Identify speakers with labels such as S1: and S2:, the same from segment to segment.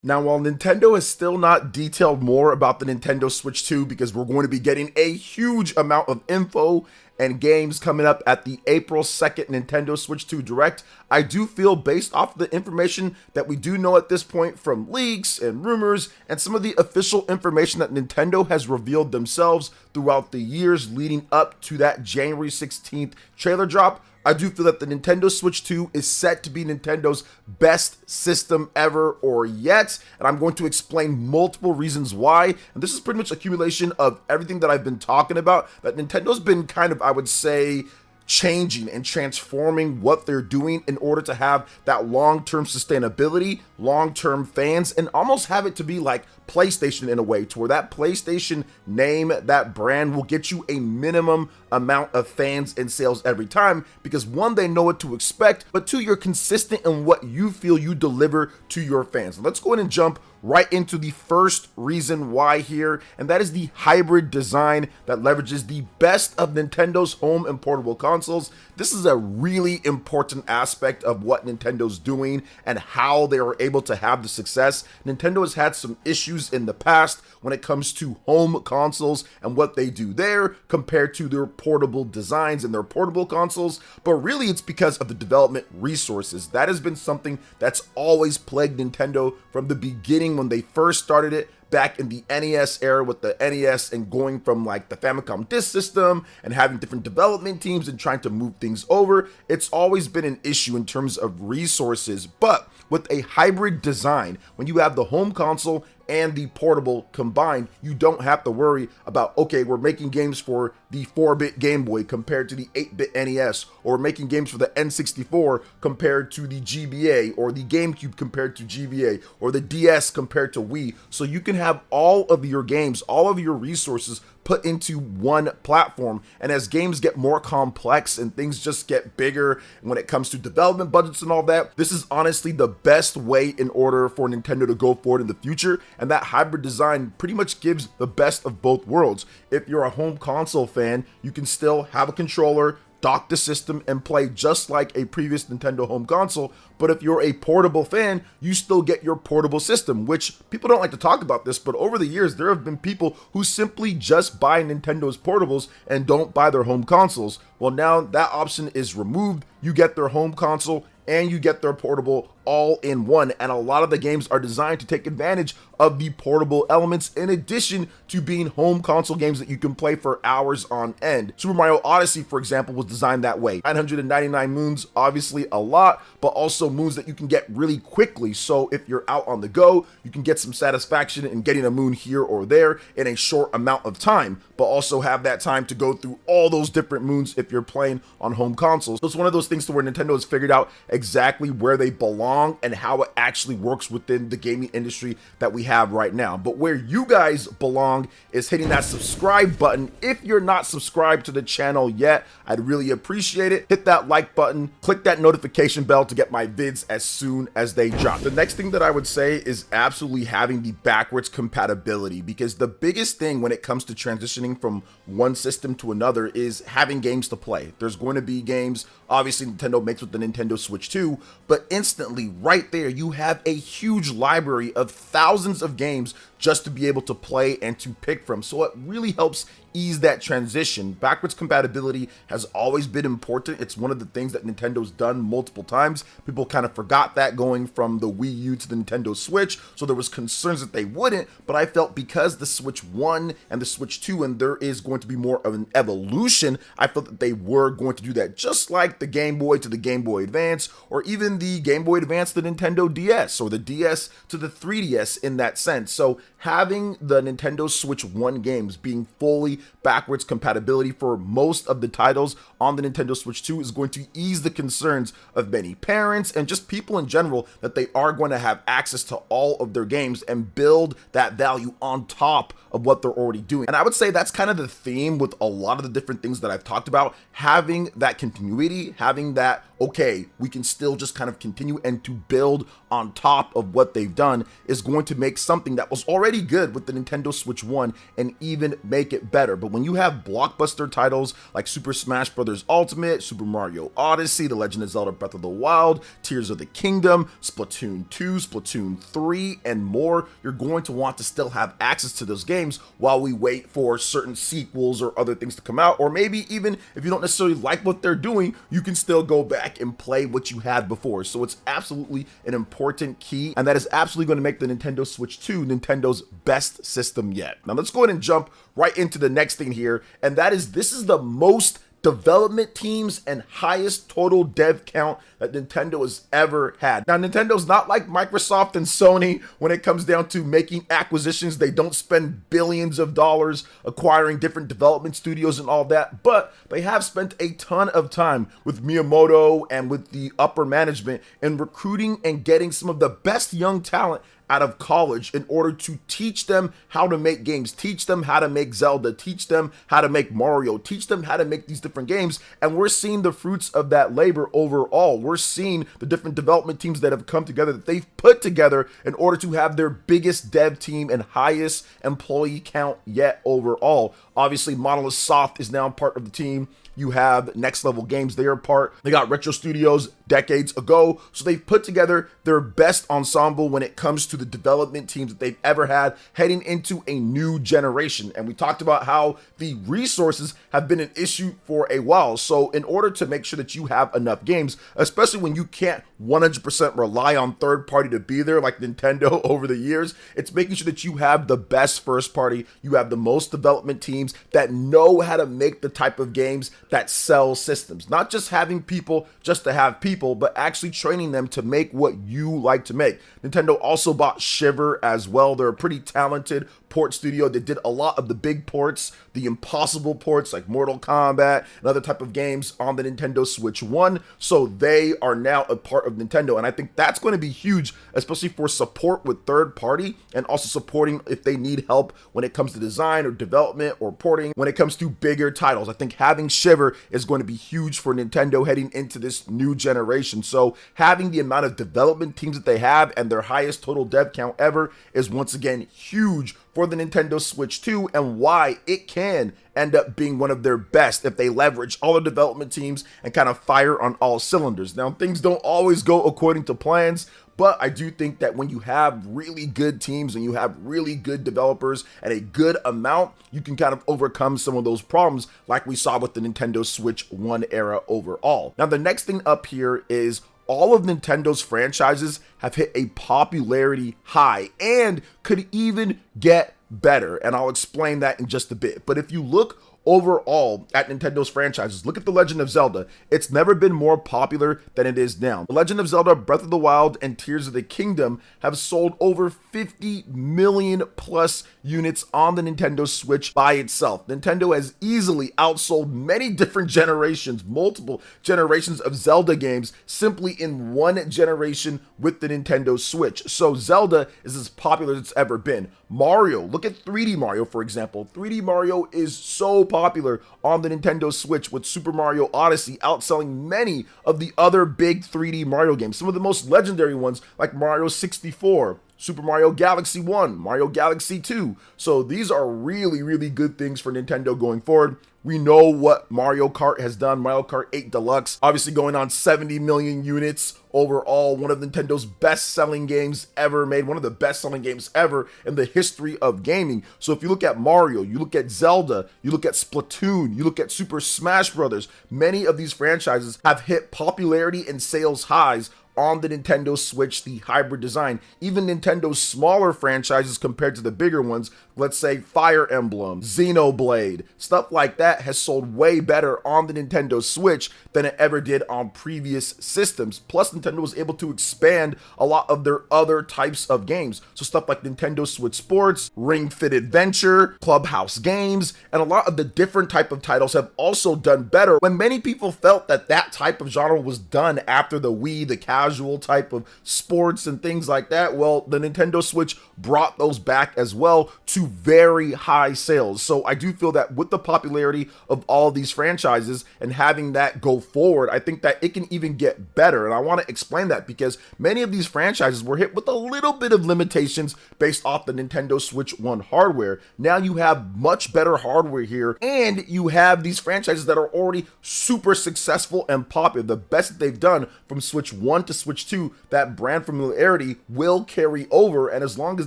S1: Now, while Nintendo has still not detailed more about the Nintendo Switch 2 because we're going to be getting a huge amount of info and games coming up at the April 2nd Nintendo Switch 2 Direct, I do feel based off the information that we do know at this point from leaks and rumors and some of the official information that Nintendo has revealed themselves throughout the years leading up to that January 16th trailer drop, I do feel that the Nintendo Switch 2 is set to be Nintendo's best system ever or yet, and I'm going to explain multiple reasons why. And this is pretty much accumulation of everything that I've been talking about, that Nintendo's been kind of, I would say, changing and transforming what they're doing in order to have that long-term sustainability, long-term fans, and almost have it to be like PlayStation in a way, to where that PlayStation name, that brand will get you a minimum amount of fans and sales every time, because one, they know what to expect, but two, you're consistent in what you feel you deliver to your fans. Let's go ahead and jump right into the first reason why here, and that is the hybrid design that leverages the best of Nintendo's home and portable consoles. This is a really important aspect of what Nintendo's doing and how they are able to have the success. Nintendo has had some issues in the past when it comes to home consoles and what they do there compared to their portable designs and their portable consoles, but really it's because of the development resources. That has been something that's always plagued Nintendo from the beginning when they first started it back in the NES era with the NES, and going from like the Famicom disk system and having different development teams and trying to move things over. It's always been an issue in terms of resources, but with a hybrid design, when you have the home console and the portable combined, you don't have to worry about, okay, we're making games for the 4-bit Game Boy compared to the 8-bit NES, or we're making games for the N64 compared to the GBA, or the GameCube compared to GBA, or the DS compared to Wii. So you can have all of your games, all of your resources put into one platform. And as games get more complex and things just get bigger when it comes to development budgets and all that, this is honestly the best way in order for Nintendo to go forward in the future. And that hybrid design pretty much gives the best of both worlds. If you're a home console fan, you can still have a controller, dock the system, and play just like a previous Nintendo home console. But if you're a portable fan, you still get your portable system, which people don't like to talk about this, but over the years, there have been people who simply just buy Nintendo's portables and don't buy their home consoles. Well, now that option is removed. You get their home console and you get their portable all in one, and a lot of the games are designed to take advantage of the portable elements in addition to being home console games that you can play for hours on end. Super Mario Odyssey, for example, was designed that way. 999 moons, obviously a lot, but also moons that you can get really quickly. So if you're out on the go, you can get some satisfaction in getting a moon here or there in a short amount of time, but also have that time to go through all those different moons if you're playing on home consoles. So it's one of those things to where Nintendo has figured out exactly where they belong and how it actually works within the gaming industry that we have right now. But where you guys belong is hitting that subscribe button. If you're not subscribed to the channel yet, I'd really appreciate it. Hit that like button, click that notification bell to get my vids as soon as they drop. The next thing that I would say is absolutely having the backwards compatibility, because the biggest thing when it comes to transitioning from one system to another is having games to play. There's going to be games, obviously Nintendo makes with the Nintendo Switch 2, but instantly right there you have a huge library of thousands of games just to be able to play and to pick from. So it really helps ease that transition. Backwards compatibility has always been important. It's one of the things that Nintendo's done multiple times. People kind of forgot that going from the Wii U to the Nintendo Switch, so there was concerns that they wouldn't, but I felt because the Switch 1 and the Switch 2, and there is going to be more of an evolution, I felt that they were going to do that, just like the Game Boy to the Game Boy Advance, or even the Game Boy Advance to the Nintendo DS, or the DS to the 3DS in that sense. So having the Nintendo Switch 1 games being fully backwards compatibility for most of the titles on the Nintendo Switch 2 is going to ease the concerns of many parents and just people in general, that they are going to have access to all of their games and build that value on top of what they're already doing. And I would say that's kind of the theme with a lot of the different things that I've talked about, having that continuity, having that, okay, we can still just kind of continue and to build on top of what they've done is going to make something that was already already good with the Nintendo Switch 1 and even make it better. But when you have blockbuster titles like Super Smash Bros. Ultimate, Super Mario Odyssey, The Legend of Zelda Breath of the Wild, Tears of the Kingdom, Splatoon 2, Splatoon 3, and more, you're going to want to still have access to those games while we wait for certain sequels or other things to come out. Or maybe even if you don't necessarily like what they're doing, you can still go back and play what you had before. So it's absolutely an important key, and that is absolutely going to make the Nintendo Switch 2 Nintendo's best system yet. Now let's go ahead and jump right into the next thing here, and that is this is the most development teams and highest total dev count that Nintendo has ever had. Now, Nintendo's not like Microsoft and Sony when it comes down to making acquisitions. They don't spend billions of dollars acquiring different development studios and all that, but they have spent a ton of time with Miyamoto and with the upper management in recruiting and getting some of the best young talent out of college in order to teach them how to make games, teach them how to make Zelda, teach them how to make Mario, teach them how to make these different games. And we're seeing the fruits of that labor overall. We're seeing the different development teams that have come together, that they've put together in order to have their biggest dev team and highest employee count yet overall. Obviously, Monolith Soft is now part of the team. You have Next Level Games, they are part. They got Retro Studios decades ago. So they've put together their best ensemble when it comes to the development teams that they've ever had heading into a new generation. And we talked about how the resources have been an issue for a while. So in order to make sure that you have enough games, especially when you can't 100% rely on third party to be there like Nintendo over the years, it's making sure that you have the best first party, you have the most development teams that know how to make the type of games that sell systems. Not just having people just to have people, but actually training them to make what you like to make. Nintendo also bought Shiver as well. They're a pretty talented port studio that did a lot of the big ports, the impossible ports like Mortal Kombat and other type of games on the Nintendo Switch 1. So they are now a part of Nintendo, and I think that's going to be huge, especially for support with third party and also supporting if they need help when it comes to design or development or porting when it comes to bigger titles. I think having Shiver is going to be huge for Nintendo heading into this new generation. So having the amount of development teams that they have and their highest total dev count ever is once again huge for the Nintendo Switch 2, and why it can end up being one of their best if they leverage all the development teams and kind of fire on all cylinders. Now, things don't always go according to plans, but I do think that when you have really good teams and you have really good developers at a good amount, you can kind of overcome some of those problems like we saw with the Nintendo Switch 1 era overall. Now, the next thing up here is all of Nintendo's franchises have hit a popularity high and could even get better. And I'll explain that in just a bit. But if you look overall at Nintendo's franchises, look at The Legend of Zelda. It's never been more popular than it is now. The Legend of Zelda Breath of the Wild and Tears of the Kingdom have sold over 50 million plus units on the Nintendo Switch by itself. Nintendo has easily outsold many different generations, multiple generations of Zelda games simply in one generation with the Nintendo Switch. So Zelda is as popular as it's ever been. Mario, look at 3D Mario, for example. 3D Mario is so popular on the Nintendo Switch, with Super Mario Odyssey outselling many of the other big 3D Mario games. Some of the most legendary ones like Mario 64, Super Mario Galaxy 1, Mario Galaxy 2. So these are really, really good things for Nintendo going forward. We know what Mario Kart has done. Mario Kart 8 Deluxe, obviously going on 70 million units overall. One of Nintendo's best-selling games ever made. One of the best-selling games ever in the history of gaming. So if you look at Mario, you look at Zelda, you look at Splatoon, you look at Super Smash Bros., many of these franchises have hit popularity and sales highs on the Nintendo Switch, the hybrid design. Even Nintendo's smaller franchises compared to the bigger ones, let's say Fire Emblem, Xenoblade, stuff like that has sold way better on the Nintendo Switch than it ever did on previous systems. Plus, Nintendo was able to expand a lot of their other types of games. So stuff like Nintendo Switch Sports, Ring Fit Adventure, Clubhouse Games, and a lot of the different type of titles have also done better when many people felt that that type of genre was done after the Wii, the casual casual type of sports and things like that, well, the Nintendo Switch brought those back as well to very high sales. So I do feel that with the popularity of all these franchises and having that go forward, I think that it can even get better. And I want to explain that because many of these franchises were hit with a little bit of limitations based off the Nintendo Switch 1 hardware. Now you have much better hardware here, and you have these franchises that are already super successful and popular. The best that they've done from Switch 1 to Switch 2, that brand familiarity will carry over, and as long as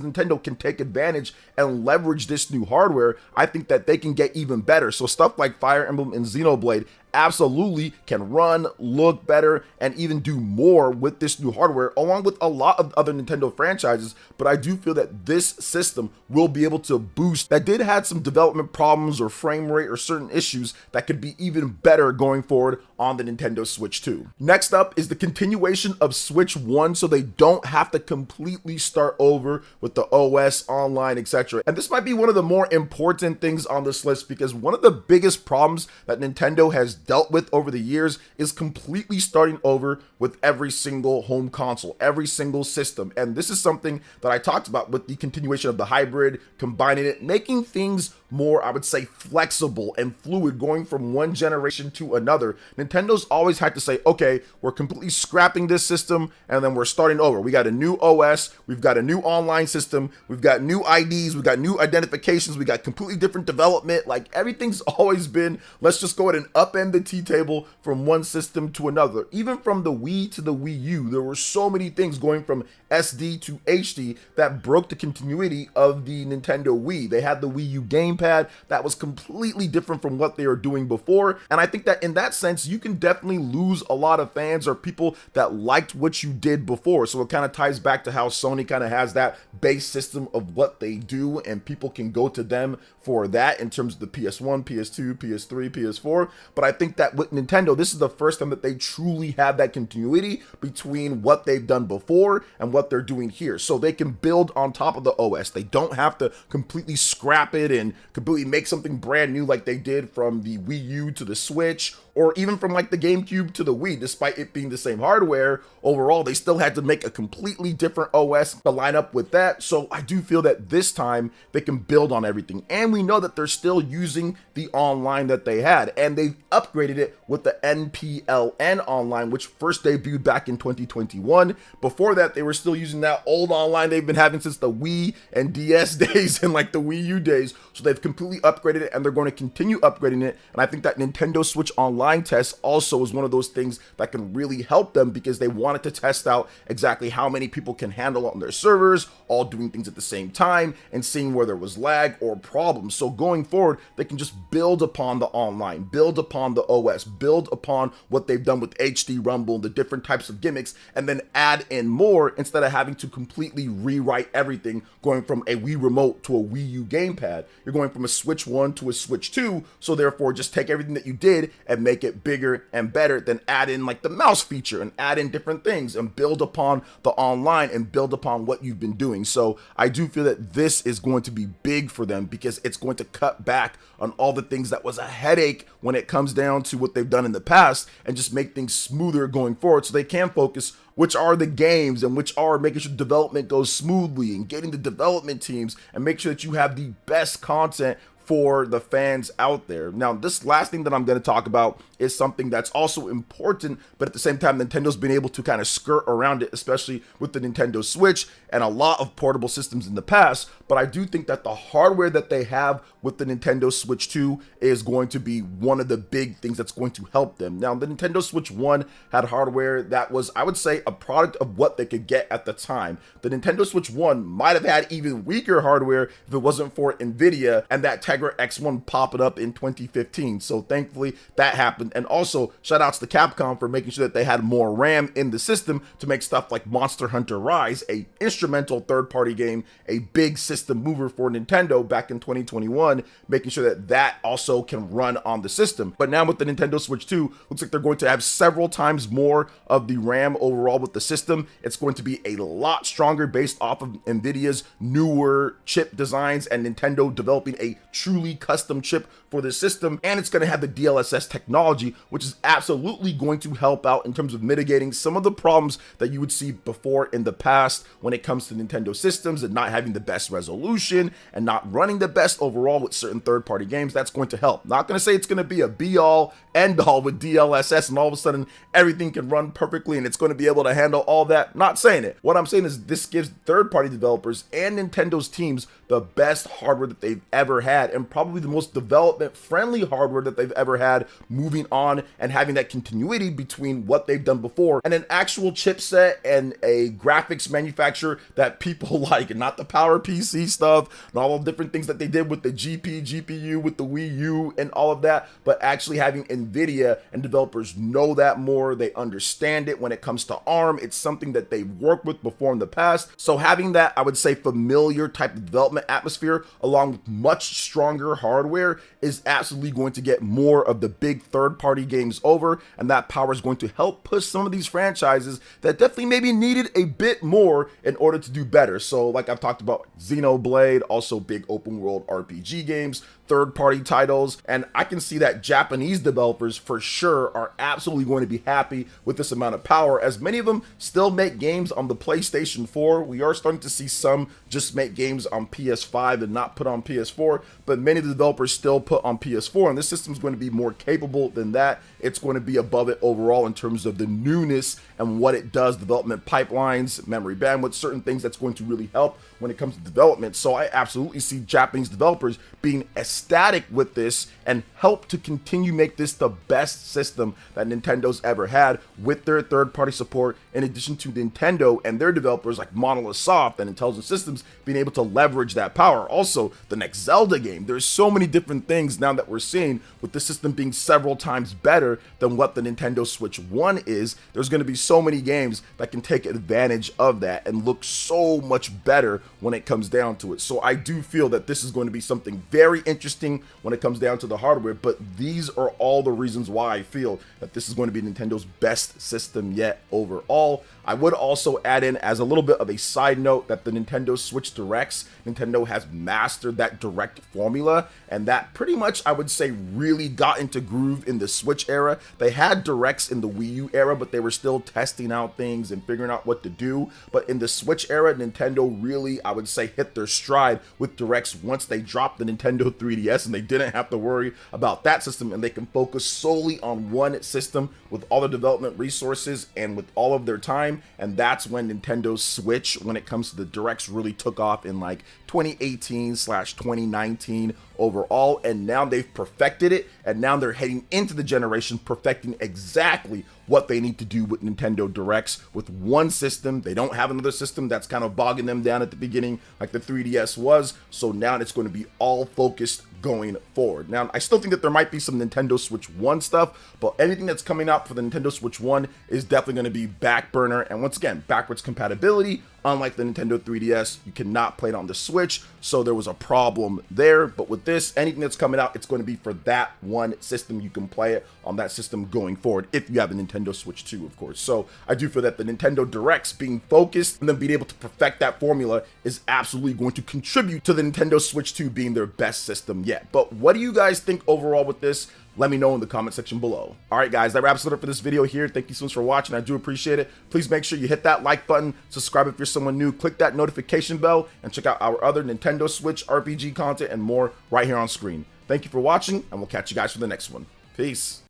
S1: Nintendo can take advantage and leverage this new hardware, I think that they can get even better. So stuff like Fire Emblem and Xenoblade absolutely can run, look better, and even do more with this new hardware, along with a lot of other Nintendo franchises. But I do feel that this system will be able to boost that did have some development problems or frame rate or certain issues that could be even better going forward on the Nintendo Switch 2. Next up is the continuation of Switch 1, so they don't have to completely start over with the OS, online, etc. And this might be one of the more important things on this list, because one of the biggest problems that Nintendo has dealt with over the years is completely starting over with every single home console, every single system. And this is something that I talked about with the continuation of the hybrid, combining it, making things more, I would say, flexible and fluid, going from one generation to another. Nintendo's always had to say, okay, we're completely scrapping this system and then we're starting over. We got a new OS, we've got a new online system, we've got new IDs, we've got new identifications, we got completely different development. Like, everything's always been, let's just go ahead and upend the tea table from one system to another. Even from the Wii to the Wii U, there were so many things going from SD to HD that broke the continuity of the Nintendo Wii. They had the Wii U gamepad that was completely different from what they were doing before, and I think that in that sense you can definitely lose a lot of fans or people that liked what you did before. So it kind of ties back to how Sony kind of has that base system of what they do, and people can go to them for that in terms of the PS1, PS2, PS3, PS4. But I think that with Nintendo, this is the first time that they truly have that continuity between what they've done before and what they're doing here. So they can build on top of the OS. They don't have to completely scrap it and completely make something brand new like they did from the Wii U to the Switch, or even from like the GameCube to the Wii. Despite it being the same hardware, overall they still had to make a completely different OS to line up with that. So I do feel that this time they can build on everything, and we know that they're still using the online that they had, and they've upgraded it with the NPLN online, which first debuted back in 2021. Before that, they were still using that old online they've been having since the Wii and DS days and like the Wii U days. So they've completely upgraded it, and they're going to continue upgrading it. And I think that Nintendo Switch Online test also is one of those things that can really help them, because they wanted to test out exactly how many people can handle on their servers, all doing things at the same time, and seeing where there was lag or problems. So going forward, they can just build upon the online, build upon the OS, build upon what they've done with HD Rumble, the different types of gimmicks, and then add in more instead of having to completely rewrite everything, going from a Wii Remote to a Wii U gamepad. You're going from a Switch 1 to a Switch 2, so therefore just take everything that you did and make it bigger and better, then add in like the mouse feature and add in different things and build upon the online and build upon what you've been doing. So I do feel that this is going to be big for them, because it's going to cut back on all the things that was a headache when it comes down to what they've done in the past, and just make things smoother going forward, so they can focus which are the games and which are making sure development goes smoothly and getting the development teams and make sure that you have the best content for the fans out there. Now, this last thing that I'm going to talk about is something that's also important, but at the same time, Nintendo's been able to kind of skirt around it, especially with the Nintendo Switch and a lot of portable systems in the past. But I do think that the hardware that they have with the Nintendo Switch 2 is going to be one of the big things that's going to help them. Now, the Nintendo Switch 1 had hardware that was, I would say, a product of what they could get at the time. The Nintendo Switch 1 might have had even weaker hardware if it wasn't for Nvidia and that Tegra X1 popping up in 2015. So thankfully that happened. And also shout outs to Capcom for making sure that they had more RAM in the system to make stuff like Monster Hunter Rise, a instrumental third-party game, a big system mover for Nintendo back in 2021, making sure that that also can run on the system. But now with the Nintendo Switch 2, looks like they're going to have several times more of the RAM overall with the system. It's going to be a lot stronger based off of Nvidia's newer chip designs and Nintendo developing a truly custom chip for the system, and it's going to have the DLSS technology, which is absolutely going to help out in terms of mitigating some of the problems that you would see before in the past when it comes to Nintendo systems and not having the best resolution and not running the best overall with certain third-party games. That's going to help. Not going to say it's going to be a be-all, end-all with DLSS and all of a sudden everything can run perfectly and it's going to be able to handle all that. Not saying it. What I'm saying is this gives third-party developers and Nintendo's teams the best hardware that they've ever had, and probably the most development-friendly hardware that they've ever had, moving on and having that continuity between what they've done before and an actual chipset and a graphics manufacturer that people like, and not the power PC stuff and all the different things that they did with the GPU, with the Wii U and all of that, but actually having NVIDIA and developers know that more. They understand it when it comes to ARM. It's something that they've worked with before in the past. So having that, I would say, familiar type of development atmosphere along with much stronger hardware is absolutely going to get more of the big third-party games over, and that power is going to help push some of these franchises that definitely maybe needed a bit more in order to do better. So like I've talked about, Xenoblade, also big open world RPG games, third-party titles, and I can see that Japanese developers for sure are absolutely going to be happy with this amount of power, as many of them still make games on the PlayStation 4. We are starting to see some just make games on PS5 and not put on PS4, but many of the developers still put on PS4, and this system is going to be more capable than that. It's going to be above it overall in terms of the newness and what it does, development pipelines, memory bandwidth, certain things that's going to really help when it comes to development. So I absolutely see Japanese developers being ecstatic with this and help to continue make this the best system that Nintendo's ever had with their third-party support, in addition to Nintendo and their developers like Monolith Soft and Intelligent Systems being able to leverage that power. Also, the next Zelda game. There's so many different things now that we're seeing with the system being several times better than what the Nintendo Switch 1 is. There's going to be so many games that can take advantage of that and look so much better when it comes down to it. So I do feel that this is going to be something very interesting when it comes down to the hardware, but these are all the reasons why I feel that this is going to be Nintendo's best system yet overall. I would also add in, as a little bit of a side note, that the Nintendo Switch Directs, Nintendo has mastered that direct formula, and that pretty much, I would say, really got into groove in the Switch era. They had Directs in the Wii U era, but they were still testing out things and figuring out what to do. But in the Switch era, Nintendo really, I would say, hit their stride with Directs once they dropped the Nintendo 3DS, and they didn't have to worry about that system, and they can focus solely on one system with all the development resources and with all of their time. And that's when Nintendo Switch, when it comes to the Directs, really took off in like 2018/2019 overall, and now they've perfected it, and now they're heading into the generation perfecting exactly what they need to do with Nintendo Directs with one system. They don't have another system that's kind of bogging them down at the beginning like the 3DS was, so now it's going to be all focused going forward. Now, I still think that there might be some Nintendo Switch 1 stuff, but anything that's coming out for the Nintendo Switch 1 is definitely going to be back burner, and once again, backwards compatibility. Unlike the Nintendo 3DS, you cannot play it on the Switch, so there was a problem there. But with this, anything that's coming out, it's going to be for that one system. You can play it on that system going forward if you have a Nintendo Switch 2, of course. So I do feel that the Nintendo Directs being focused and then being able to perfect that formula is absolutely going to contribute to the Nintendo Switch 2 being their best system yet. But what do you guys think overall with this? Let me know in the comment section below. All right, guys, that wraps it up for this video here. Thank you so much for watching. I do appreciate it. Please make sure you hit that like button, subscribe if you're someone new, click that notification bell, and check out our other Nintendo Switch RPG content and more right here on screen. Thank you for watching, and we'll catch you guys for the next one. Peace.